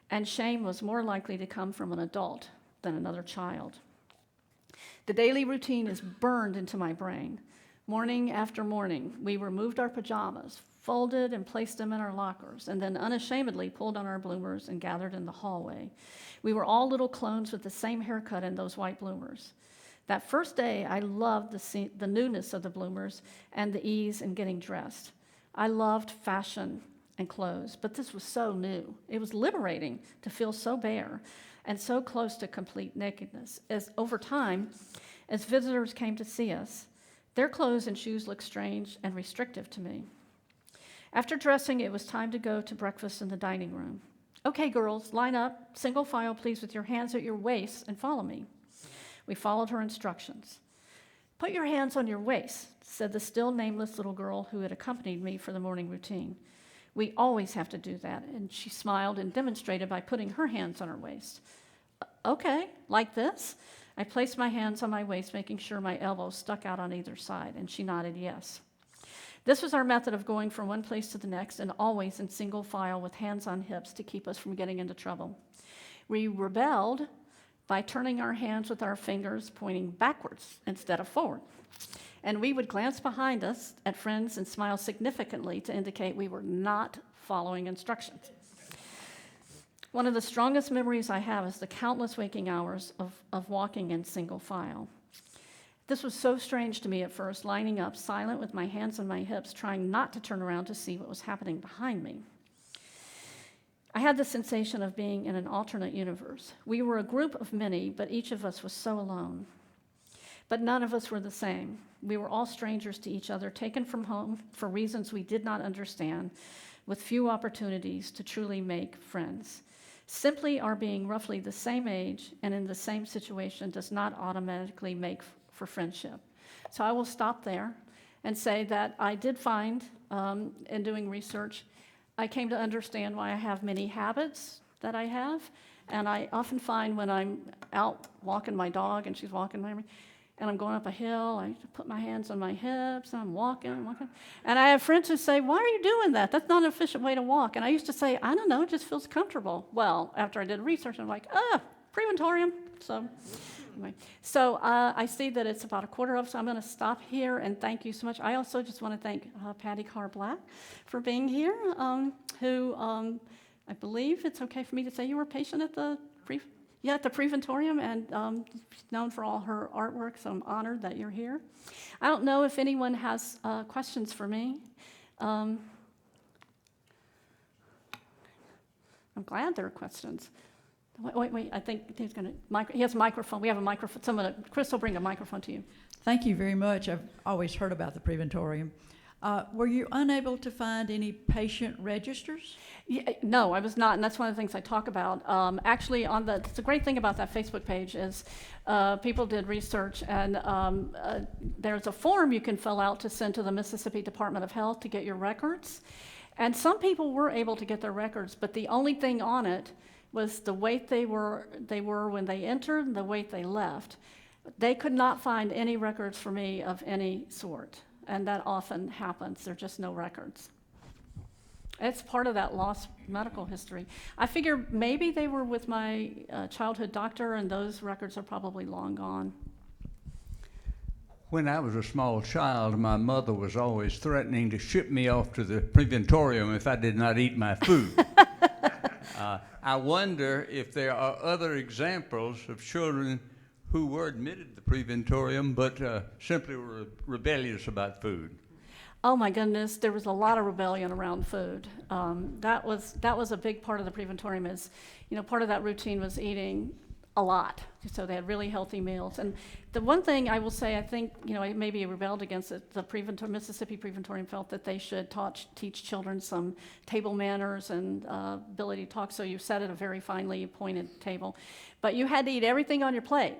and shame was more likely to come from an adult than another child. The daily routine is burned into my brain. Morning after morning, we removed our pajamas, folded and placed them in our lockers, and then unashamedly pulled on our bloomers and gathered in the hallway. We were all little clones with the same haircut and those white bloomers. That first day, I loved the newness of the bloomers and the ease in getting dressed. I loved fashion and clothes, but this was so new. It was liberating to feel so bare and so close to complete nakedness. As over time, as visitors came to see us, their clothes and shoes looked strange and restrictive to me. After dressing, it was time to go to breakfast in the dining room. "Okay, girls, line up, single file, please, with your hands at your waists, and follow me." We followed her instructions. "Put your hands on your waist," said the still nameless little girl who had accompanied me for the morning routine. "We always have to do that," and she smiled and demonstrated by putting her hands on her waist. "Okay, like this?" I placed my hands on my waist, making sure my elbows stuck out on either side, and she nodded yes. This was our method of going from one place to the next, and always in single file with hands on hips to keep us from getting into trouble. We rebelled by turning our hands with our fingers pointing backwards instead of forward. And we would glance behind us at friends and smile significantly to indicate we were not following instructions. One of the strongest memories I have is the countless waking hours of walking in single file. This was so strange to me at first, lining up silent with my hands on my hips, trying not to turn around to see what was happening behind me. I had the sensation of being in an alternate universe. We were a group of many, but each of us was so alone. But none of us were the same. We were all strangers to each other, taken from home for reasons we did not understand, with few opportunities to truly make friends. Simply our being roughly the same age and in the same situation does not automatically make for friendship. So I will stop there and say that I did find, in doing research, I came to understand why I have many habits that I have. And I often find when I'm out walking my dog and she's walking by me, and I'm going up a hill, I put my hands on my hips, and I'm walking. And I have friends who say, why are you doing that? That's not an efficient way to walk. And I used to say, I don't know, it just feels comfortable. Well, after I did research, I'm like, Preventorium. So anyway, I see that it's about 1:15, so I'm going to stop here and thank you so much. I also just want to thank Patty Carr-Black for being here, who I believe it's okay for me to say you were a patient at the Preventorium, and known for all her artwork, so I'm honored that you're here. I don't know if anyone has questions for me. I'm glad there are questions. Wait, I think he has a microphone. We have a microphone. Chris will bring a microphone to you. Thank you very much. I've always heard about the Preventorium. Were you unable to find any patient registers? Yeah, no, I was not, and that's one of the things I talk about. Actually, the great thing about that Facebook page is people did research, and there's a form you can fill out to send to the Mississippi Department of Health to get your records. And some people were able to get their records, but the only thing on it was the weight they were when they entered and the weight they left. They could not find any records for me of any sort. And that often happens. There are just no records. It's part of that lost medical history. I figure maybe they were with my childhood doctor, and those records are probably long gone. When I was a small child, my mother was always threatening to ship me off to the Preventorium if I did not eat my food. I wonder if there are other examples of children who were admitted to the Preventorium but simply were rebellious about food. Oh my goodness, there was a lot of rebellion around food. That was a big part of the Preventorium. Is, part of that routine was eating a lot. So they had really healthy meals. And the one thing I will say, I think, maybe rebelled against it, the Mississippi Preventorium felt that they should teach children some table manners and ability to talk. So you sat at a very finely appointed table. But you had to eat everything on your plate.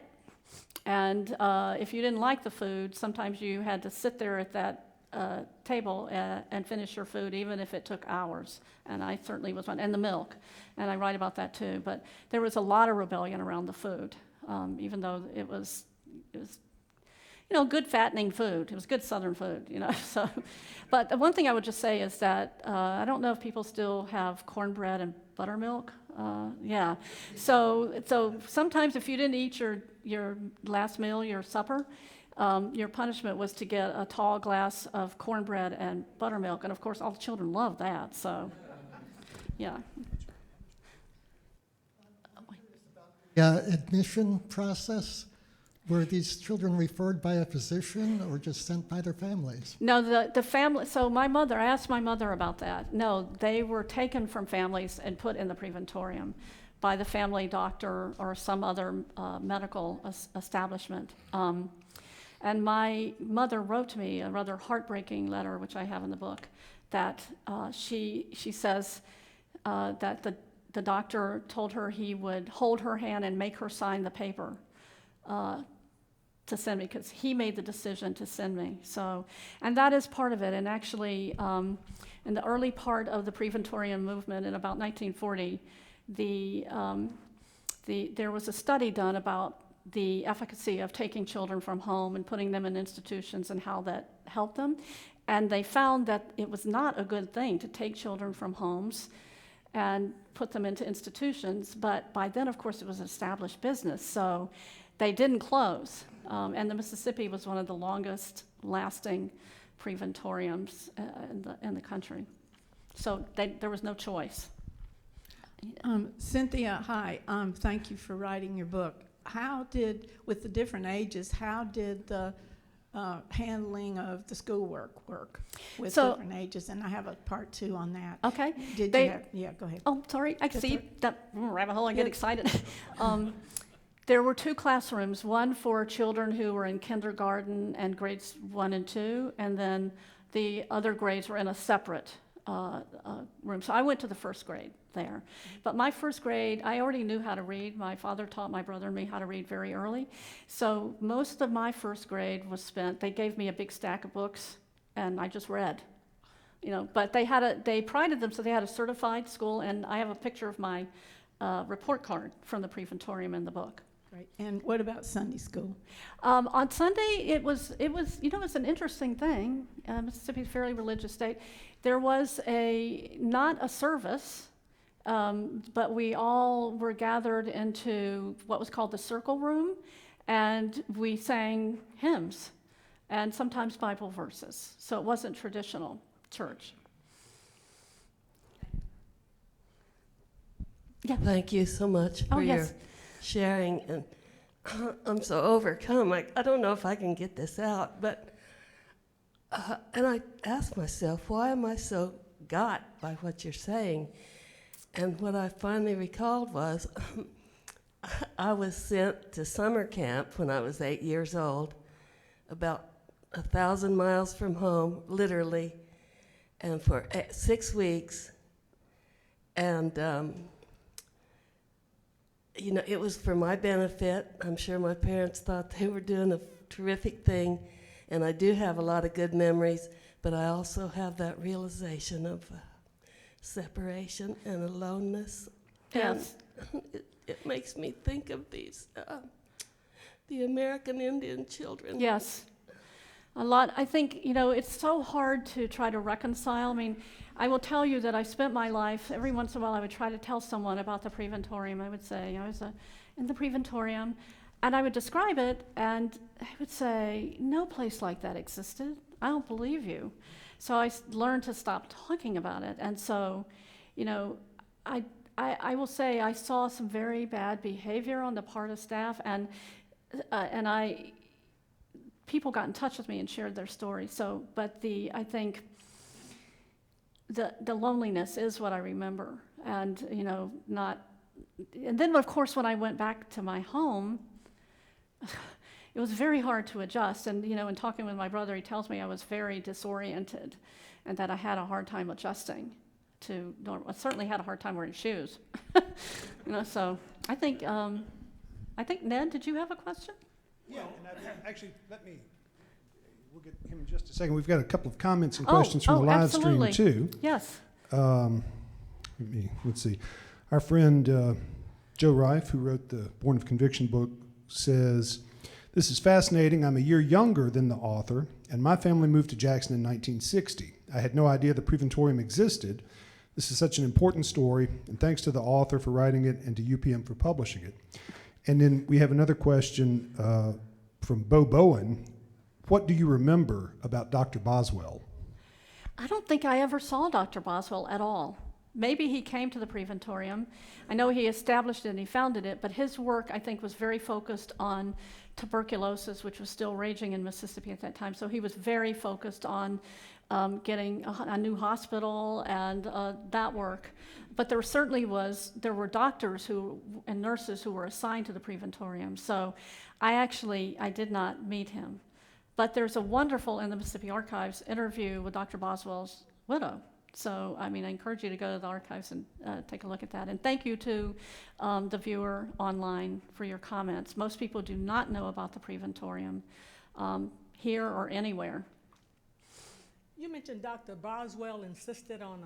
And if you didn't like the food, sometimes you had to sit there at that table and finish your food, even if it took hours. And I certainly was one. And the milk. And I write about that too. But there was a lot of rebellion around the food, even though it was good fattening food. It was good Southern food, So, but the one thing I would just say is that I don't know if people still have cornbread and buttermilk. Yeah. So sometimes if you didn't eat your last meal, your supper, your punishment was to get a tall glass of cornbread and buttermilk. And of course, all the children loved that. So, yeah. Admission process, were these children referred by a physician or just sent by their families? No, the family, so I asked my mother about that. No, they were taken from families and put in the Preventorium by the family doctor or some other medical establishment. And my mother wrote to me a rather heartbreaking letter, which I have in the book, that she says that the doctor told her he would hold her hand and make her sign the paper to send me, because he made the decision to send me. So, and that is part of it. And actually, in the early part of the Preventorium movement in about 1940, there was a study done about the efficacy of taking children from home and putting them in institutions and how that helped them. And they found that it was not a good thing to take children from homes and put them into institutions. But by then, of course, it was an established business, so they didn't close. And the Mississippi was one of the longest lasting Preventoriums in the country. So there was no choice. Cynthia, hi. Thank you for writing your book. With the different ages, how did the handling of the schoolwork work with different ages? And I have a part 2 on that. Okay. Yeah, go ahead. Oh, sorry. I see that rabbit hole. I get excited. There were 2 classrooms, one for children who were in kindergarten and grades 1 and 2, and then the other grades were in a separate room. So I went to the first grade there. But my first grade, I already knew how to read. My father taught my brother and me how to read very early. So most of my first grade was spent, they gave me a big stack of books, and I just read But they prided themselves, they had a certified school, and I have a picture of my report card from the Preventorium in the book. Great. And what about Sunday school? On Sunday, it was it's an interesting thing. Mississippi is a fairly religious state. There was not a service, but we all were gathered into what was called the circle room, and we sang hymns and sometimes Bible verses. So it wasn't traditional church. Yeah. Thank you so much for your yes. sharing. And I'm so overcome. I don't know if I can get this out, but and I asked myself, why am I so got by what you're saying? And what I finally recalled was I was sent to summer camp when I was 8 years old, about 1,000 miles from home, literally, and for 6 weeks. And it was for my benefit. I'm sure my parents thought they were doing a terrific thing, and I do have a lot of good memories, but I also have that realization of separation and aloneness. Yes. And it makes me think of these, the American Indian children. Yes. A lot. I think, it's so hard to try to reconcile. I mean, I will tell you that I spent my life, every once in a while I would try to tell someone about the Preventorium. I would say, I was in the Preventorium, and I would describe it, and I would say, no place like that existed. I don't believe you. So I learned to stop talking about it. And so, I will say I saw some very bad behavior on the part of staff, and people got in touch with me and shared their stories. So, but I think the loneliness is what I remember, and and then of course when I went back to my home, it was very hard to adjust. And in talking with my brother, he tells me I was very disoriented, and that I had a hard time adjusting to normal. I certainly had a hard time wearing shoes. So I think Ned, did you have a question? Yeah, and actually, we'll get him in just a second. We've got a couple of comments and questions from the live absolutely. stream, too. Yes. Let's see. Our friend Joe Reif, who wrote the Born of Conviction book, says, "This is fascinating. I'm a year younger than the author, and my family moved to Jackson in 1960. I had no idea the Preventorium existed. This is such an important story, and thanks to the author for writing it and to UPM for publishing it." And then we have another question from Bo Bowen. What do you remember about Dr. Boswell? I don't think I ever saw Dr. Boswell at all. Maybe he came to the Preventorium. I know he established it and he founded it, but his work, I think, was very focused on tuberculosis, which was still raging in Mississippi at that time. So he was very focused on getting a new hospital and that work. But there were doctors and nurses who were assigned to the Preventorium. So I did not meet him. But there's a wonderful, in the Mississippi Archives, interview with Dr. Boswell's widow. So, I encourage you to go to the archives and take a look at that. And thank you to the viewer online for your comments. Most people do not know about the Preventorium here or anywhere. You mentioned Dr. Boswell insisted on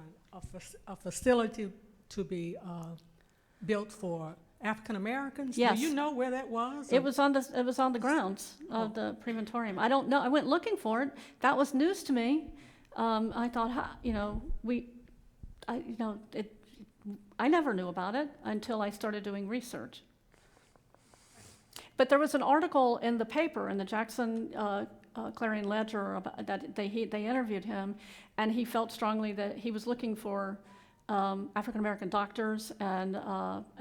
a facility to be built for African Americans. Yes. Do you know where that was? It was on the grounds of the Preventorium. I don't know. I went looking for it. That was news to me. I thought, I never knew about it until I started doing research. But there was an article in the paper, in the Jackson Clarion Ledger, about that they interviewed him, and he felt strongly that he was looking for African American doctors and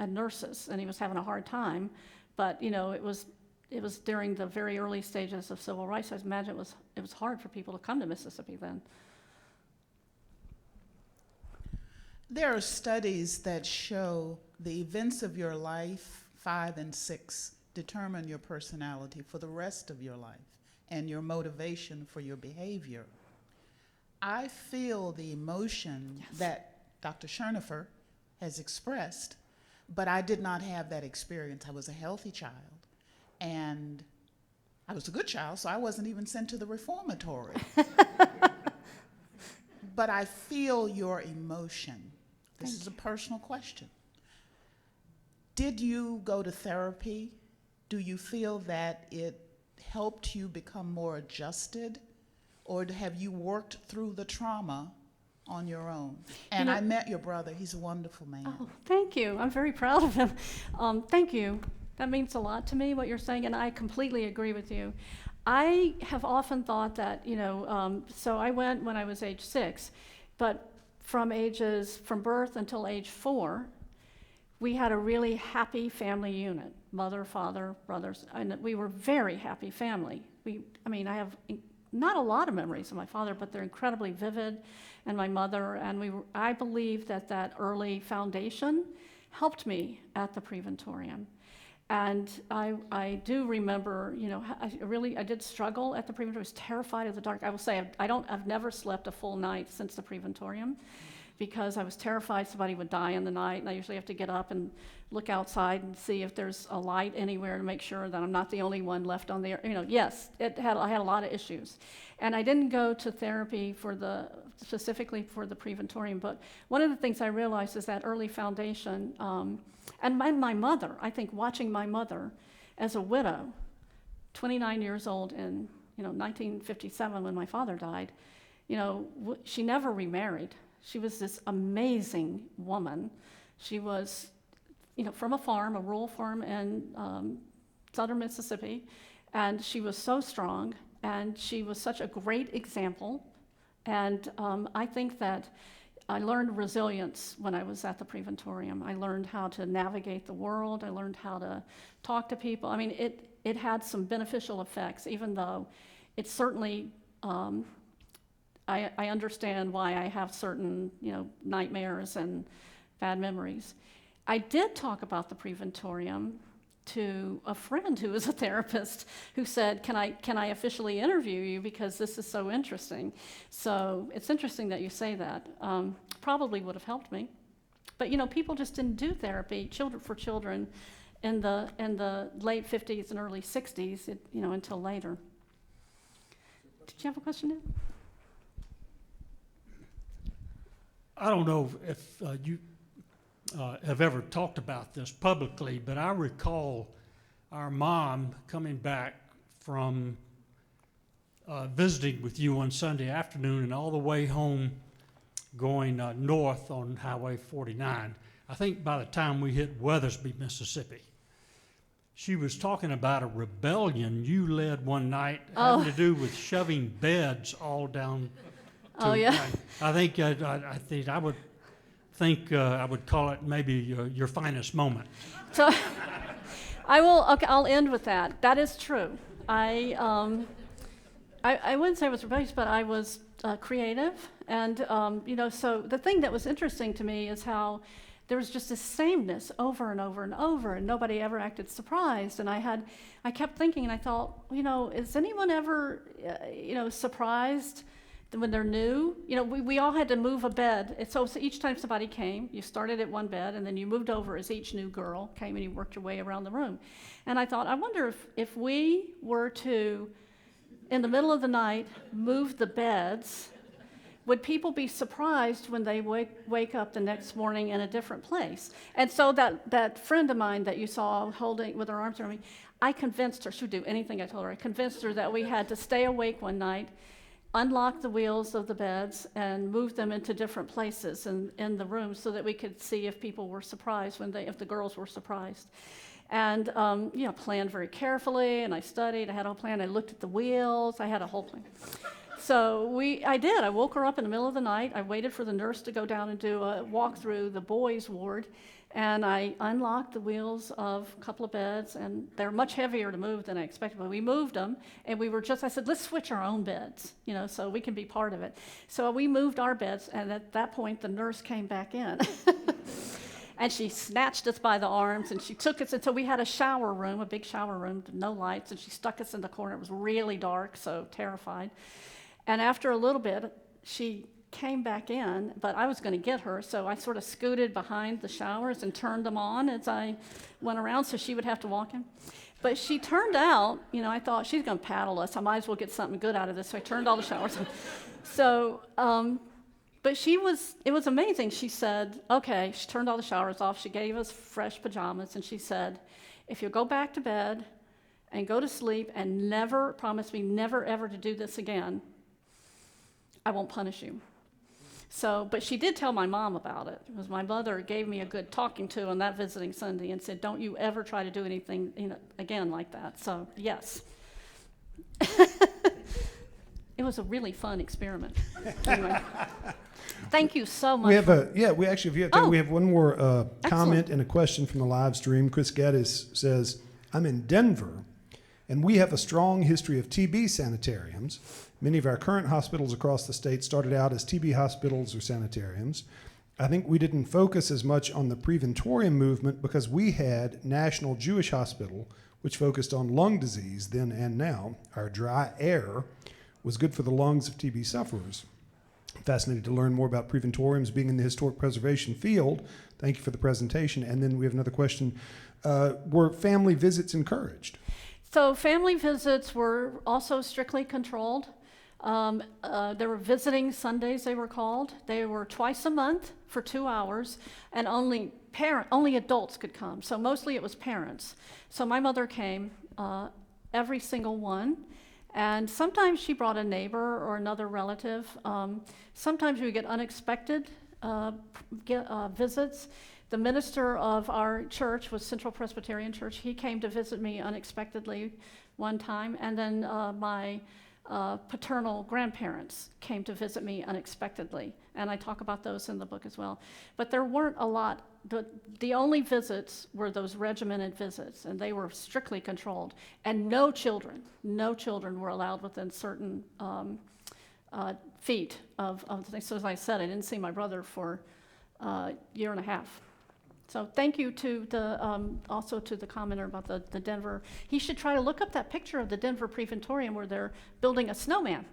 nurses, and he was having a hard time. But it was during the very early stages of civil rights. I imagine it was hard for people to come to Mississippi then. There are studies that show the events of your life, 5 and 6, determine your personality for the rest of your life and your motivation for your behavior. I feel the emotion that Dr. Chernifer has expressed, but I did not have that experience. I was a healthy child, and I was a good child, so I wasn't even sent to the reformatory. but I feel your emotion. This is a personal question. Did you go to therapy? Do you feel that it helped you become more adjusted? Or have you worked through the trauma on your own? And I met your brother. He's a wonderful man. Oh, thank you. I'm very proud of him. Thank you. That means a lot to me, what you're saying, and I completely agree with you. I have often thought that, so I went when I was age 6, but from birth until age 4, we had a really happy family unit, mother, father, brothers, and we were a very happy family. I have not a lot of memories of my father, but they're incredibly vivid, and my mother, and I believe that early foundation helped me at the Preventorium. And I do remember, I did struggle at the Preventorium. I was terrified of the dark. I will say, I've never slept a full night since the Preventorium because I was terrified somebody would die in the night, and I usually have to get up and look outside and see if there's a light anywhere to make sure that I'm not the only one left on the, yes, I had a lot of issues. And I didn't go to therapy specifically for the Preventorium, but one of the things I realized is that early foundation, and my mother, I think watching my mother as a widow, 29 years old in 1957 when my father died, she never remarried. She was this amazing woman. She was, from a rural farm in southern Mississippi, and she was so strong, and she was such a great example. And I think that I learned resilience when I was at the Preventorium. I learned how to navigate the world. I learned how to talk to people. It had some beneficial effects, even though it certainly, I understand why I have certain, nightmares and bad memories. I did talk about the Preventorium to a friend who was a therapist who said, can I officially interview you because this is so interesting? So it's interesting that you say that. Probably would have helped me. But people just didn't do therapy, for children in the late 50s and early 60s, until later. Did you have a question, Ed? I don't know if you have ever talked about this publicly, but I recall our mom coming back from visiting with you on Sunday afternoon and all the way home going north on Highway 49. I think by the time we hit Weathersby, Mississippi, she was talking about a rebellion you led one night having to do with shoving beds all down. I think I would think I would call it maybe your finest moment. So I'll end with that. That is true. I wouldn't say I was rebellious, but I was creative. And, so the thing that was interesting to me is how there was just this sameness over and over and over, and nobody ever acted surprised. And I kept thinking, and I thought, is anyone ever, surprised when they're new? We all had to move a bed. So each time somebody came, you started at one bed, and then you moved over as each new girl came, and you worked your way around the room. And I thought, I wonder if we were to, in the middle of the night, move the beds, would people be surprised when they wake up the next morning in a different place? And so that friend of mine that you saw holding with her arms around me, I convinced her, she would do anything I told her. I convinced her that we had to stay awake one night, unlock the wheels of the beds, and move them into different places in the room so that we could see if people were surprised if the girls were surprised. And planned very carefully, and I studied. I had a whole plan. I looked at the wheels. I had a whole plan. So I did. I woke her up in the middle of the night. I waited for the nurse to go down and do a walk through the boys' ward, and I unlocked the wheels of a couple of beds, and they're much heavier to move than I expected. But we moved them, and I said, let's switch our own beds, so we can be part of it. So we moved our beds, and at that point, the nurse came back in. And she snatched us by the arms, and she took us, and so we had a big shower room, no lights, and she stuck us in the corner. It was really dark, so terrified. And after a little bit, she came back in, but I was going to get her, so I sort of scooted behind the showers and turned them on as I went around, so she would have to walk in. But she turned out, I thought, she's going to paddle us. I might as well get something good out of this, so I turned all the showers on. So But it was amazing. She said, okay, she turned all the showers off. She gave us fresh pajamas, and she said, if you go back to bed and go to sleep and promise me never ever to do this again, I won't punish you. So, but she did tell my mom about it, because my mother gave me a good talking to on that visiting Sunday and said, don't you ever try to do anything again like that. So, yes. It was a really fun experiment. Anyway, thank you so much. We have we actually, if you have time, Oh, we have one more comment excellent. and a question from the live stream. Chris Geddes says, I'm in Denver, and we have a strong history of TB sanatoriums. Many of our current hospitals across the state started out as TB hospitals or sanatoriums. I think we didn't focus as much on the Preventorium movement because we had National Jewish Hospital, which focused on lung disease then and now. Our dry air was good for the lungs of TB sufferers. I'm fascinated to learn more about Preventoriums being in the historic preservation field. Thank you for the presentation. And then we have another question. Were family visits encouraged? So family visits were also strictly controlled. There were visiting Sundays, they were called. They were twice a month for 2 hours, and only adults could come. So mostly it was parents. So my mother came every single one, and sometimes she brought a neighbor or another relative. Sometimes we would get unexpected visits. The minister of our church was Central Presbyterian Church. He came to visit me unexpectedly one time, and then my paternal grandparents came to visit me unexpectedly, and I talk about those in the book as well. But there weren't a lot. The only visits were those regimented visits, and they were strictly controlled, and no children were allowed within certain feet of the thing. So as I said, I didn't see my brother for a year and a half. So thank you to also to the commenter about the Denver. He should try to look up that picture of the Denver Preventorium where they're building a snowman.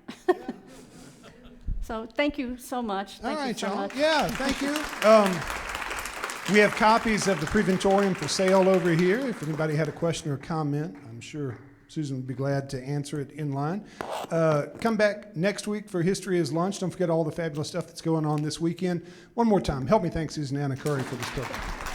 So thank you so much. All Thank right, you so y'all. much. Yeah, thank you. We have copies of the Preventorium for sale over here. If anybody had a question or comment, I'm sure Susan would be glad to answer it in line. Come back next week for History is Lunch. Don't forget all the fabulous stuff that's going on this weekend. One more time, help me thank Susan Annah Currie for this program.